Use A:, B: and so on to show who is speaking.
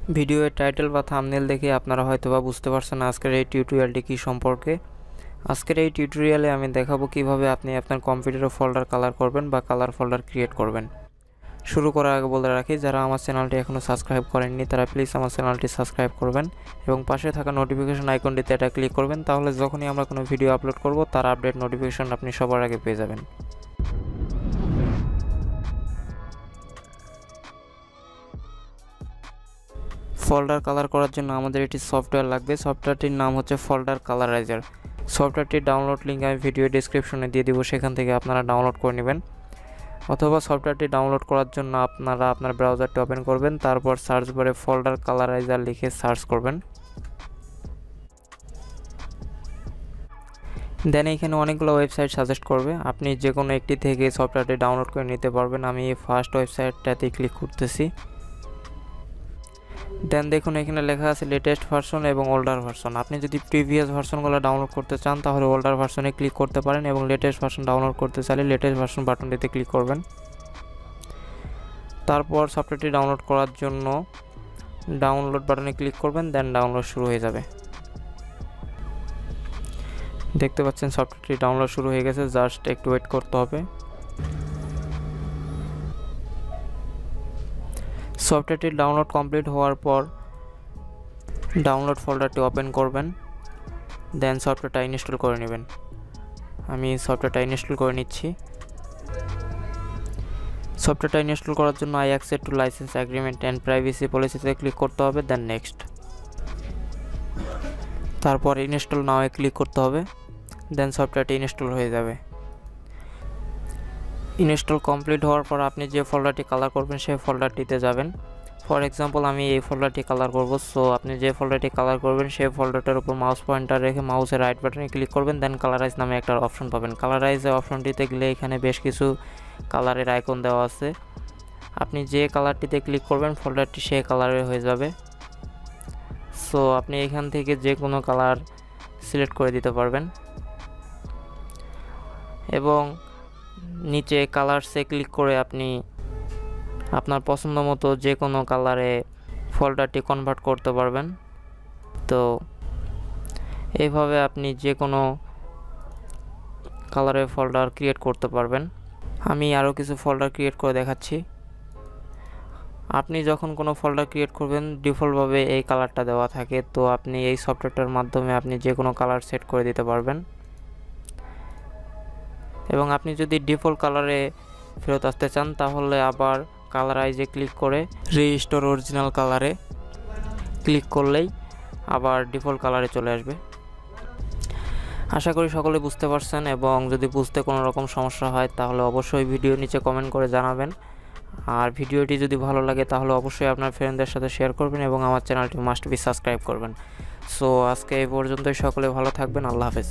A: ভিডিওর টাইটেল বা থাম্বনেল দেখে আপনারা হয়তোবা বুঝতে পারছেন আজকের এই টিউটোরিয়ালটি কী সম্পর্কে। আজকের এই টিউটোরিয়ালে আমি দেখাবো কিভাবে আপনি আপনার কম্পিউটারে ফোল্ডার কালার করবেন বা কালার ফোল্ডার ক্রিয়েট করবেন। শুরু করার আগে বলে রাখি, যারা আমার চ্যানেলটি এখনও সাবস্ক্রাইব করেননি তারা প্লিজ আমার চ্যানেলটি সাবস্ক্রাইব করবেন এবং পাশে থাকা নোটিফিকেশন আইকনটিতে এটা ক্লিক করবেন, তাহলে যখনই আমরা কোনো ভিডিও আপলোড করব তার আপডেট নোটিফিকেশন আপনি সবার আগে পেয়ে যাবেন। ফোল্ডার কালার করার জন্য আমাদের একটি সফটওয়্যার লাগবে। সফটওয়্যারটির নাম হচ্ছে ফোল্ডার কালারাইজার। সফটওয়্যারটির ডাউনলোড লিঙ্ক আমি ভিডিও ডেসক্রিপশনে দিয়ে দিব, সেখান থেকে আপনারা ডাউনলোড করে নেবেন। অথবা সফটওয়্যারটি ডাউনলোড করার জন্য আপনারা আপনার ব্রাউজারটি ওপেন করবেন, তারপর সার্চ বারে ফোল্ডার কালারাইজার লিখে সার্চ করবেন। দেন এখানে অনেকগুলো ওয়েবসাইট সাজেস্ট করবে, আপনি যে কোনো একটি থেকে সফটওয়্যারটি ডাউনলোড করে নিতে পারবেন। আমি এই ফার্স্ট ওয়েবসাইটটাতে ক্লিক করতেছি। দেন দেখুন এখানে লেখা আছে লেটেস্ট ভার্সন এবং ওল্ডার ভার্সন। আপনি যদি প্রিভিয়াস ভার্সনগুলো ডাউনলোড করতে চান তাহলে ওল্ডার ভার্সনে ক্লিক করতে পারেন এবং লেটেস্ট ভার্সন ডাউনলোড করতে চাইলে লেটেস্ট ভার্সন বাটনটিতে ক্লিক করবেন। তারপর সফটওয়্যারটি ডাউনলোড করার জন্য ডাউনলোড বাটনে ক্লিক করবেন, দেন ডাউনলোড শুরু হয়ে যাবে। দেখতে পাচ্ছেন সফটওয়্যারটি ডাউনলোড শুরু হয়ে গেছে, জাস্ট একটু ওয়েট করতে হবে। সফটওয়্যারটি ডাউনলোড কমপ্লিট হওয়ার পর ডাউনলোড ফোল্ডারটি ওপেন করবেন, দেন সফটওয়্যারটা ইনস্টল করে নেবেন। আমি সফটওয়্যারটা ইনস্টল করে নিচ্ছি। সফটওয়্যারটা ইনস্টল করার জন্য I accept to license agreement and privacy পলিসিতে ক্লিক করতে হবে, দেন নেক্সট। তারপর ইনস্টল নাও এ ক্লিক করতে হবে, দেন সফটওয়্যারটি ইনস্টল হয়ে যাবে। ইনস্টল কমপ্লিট হওয়ার পর আপনি যে ফোল্ডারটি কালার করবেন সেই ফোল্ডারটিতে যাবেন। ফর এক্সাম্পল আমি এই ফোল্ডারটি কালার করব, সো আপনি যে ফোল্ডারটি কালার করবেন সেই ফোল্ডারটার উপর মাউস পয়েন্টার রেখে মাউসের রাইট বাটনে ক্লিক করবেন, দেন কালারাইজ নামে একটা অপশন পাবেন। কালারাইজের অপশনটিতে গেলে এখানে বেশ কিছু কালারের আইকন দেওয়া আছে। আপনি যে কালারটিতে ক্লিক করবেন ফোল্ডারটি সেই কালারের হয়ে যাবে। সো আপনি এখান থেকে যে কোনো কালার সিলেক্ট করে দিতে পারবেন এবং নিচে কালারসে ক্লিক করে আপনি আপনার পছন্দ মতো যে কোনো কালারে ফোল্ডারটি কনভার্ট করতে পারবেন। তো এইভাবে আপনি যে কোনো কালারে ফোল্ডার ক্রিয়েট করতে পারবেন। আমি আরও কিছু ফোল্ডার ক্রিয়েট করে দেখাচ্ছি। আপনি যখন কোনো ফোল্ডার ক্রিয়েট করবেন ডিফল্টভাবে এই কালারটা দেওয়া থাকে, তো আপনি এই সফটওয়্যারটার মাধ্যমে আপনি যে কোনো কালার সেট করে দিতে পারবেন। এবং আপনি যদি ডিফল্ট কালারে ফেরত আসতে চান তাহলে আবার কালারাইজে ক্লিক করে রিস্টোর অরিজিনাল কালারে ক্লিক করলেই আবার ডিফল্ট কালারে চলে আসবে। আশা করি সকলে বুঝতে পারছেন, এবং যদি বুঝতে কোনো রকম সমস্যা হয় তাহলে অবশ্যই ভিডিও নিচে কমেন্ট করে জানাবেন। আর ভিডিওটি যদি ভালো লাগে তাহলে অবশ্যই আপনার ফ্রেন্ডদের সাথে শেয়ার করবেন এবং আমার চ্যানেলটি মাস্ট বি সাবস্ক্রাইব করবেন। সো আজকে এই পর্যন্তই, সকলে ভালো থাকবেন। আল্লাহ হাফেজ।